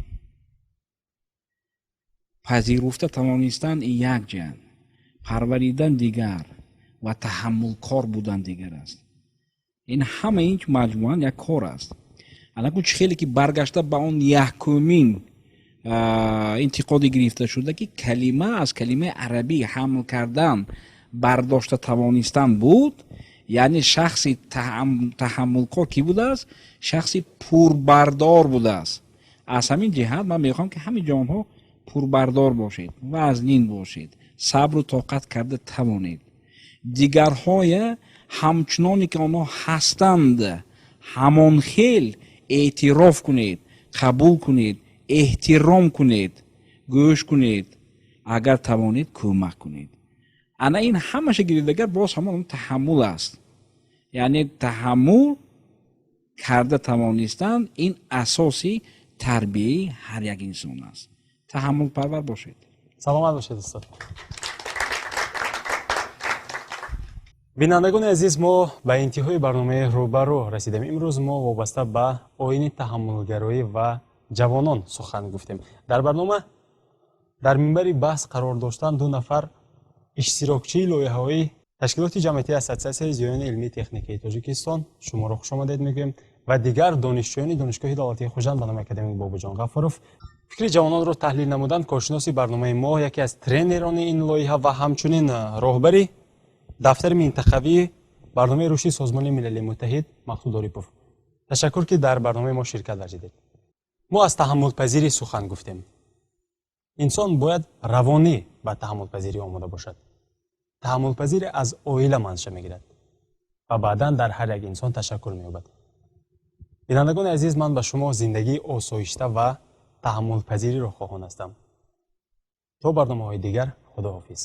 пазируфта тавонистан ин як ҷанг, парваридан дигар ва таҳаммулкор будан дигар аст. ин ҳама ин маҷмӯан як кор аст. алаку чӣ хеле ки баргашта ба он яҳкумин интиқоди гирифта шуда ки калима аз калимаи арабӣ ҳамл кардан, бардошта тавонистан буд, яъне шахси таҳаммулкор ки будааст, шахси пурбардор будааст. аз ҳамин ҷиҳат ман мехоҳам ки ҳамин ҷавонҳо пурбардор бошед, вазнин бошед, сабру тоқат карда тавонед. дигарҳоя ҳамчуноне ки онҳо ҳастанд ҳамон хел эътироф кунед, қабул кунед, эҳтиром кунед, гӯш кунед, агар тавонед кӯмак кунед. ана ин ҳамаша гиридагар боз ҳамон таҳаммул аст. яъне таҳаммул карда тавонистан ин асоси тарбияи ҳар як инсон аст. таҳаммулпарвар бошед.
саломат бошед устод. бинандагони азиз, мо ба интиҳои барномаи рӯбарӯ расидем. имрӯз мо вобаста ба оини таҳаммулгароӣ ва ҷавонон сухан гуфтем. дар барнома дар минбари баҳс қарор доштан ду нафар иштирокчии лоиҳаҳои ташкилоти ҷамъиятии ассотсиатсияи зиёни илмии техникаи Тоҷикистон шуморо хушомадед мегӯем ва дигар донишҷӯёни донишгоҳи давлатии Хуҷанд ба номи академик Бобуҷон Ғафуров фикри ҷавононро таҳлил намудан. коршиноси барномаи мо, яке аз тренерони ин лоиҳа ва ҳамчунин роҳбари дафтари минтақавии барномаи рушди Созмони Милали Муттаҳид Мақсуд Орипов. ташаккур ки дар барномаи мо ширкат варзидед. мо аз таҳаммулпазирӣ сухан гуфтем. инсон бояд равонӣ ба таҳаммулпазирӣ омода бошад. таҳаммулпазирӣ аз оила манша мегирад ва баъдан дар ҳар як инсон ташаккур меёбад. бинандагони азиз, ман ба шумо зиндагии осоишта ва таҳаммулпазириро хоҳон ҳастам. то барномаҳои дигар, худоҳофиз.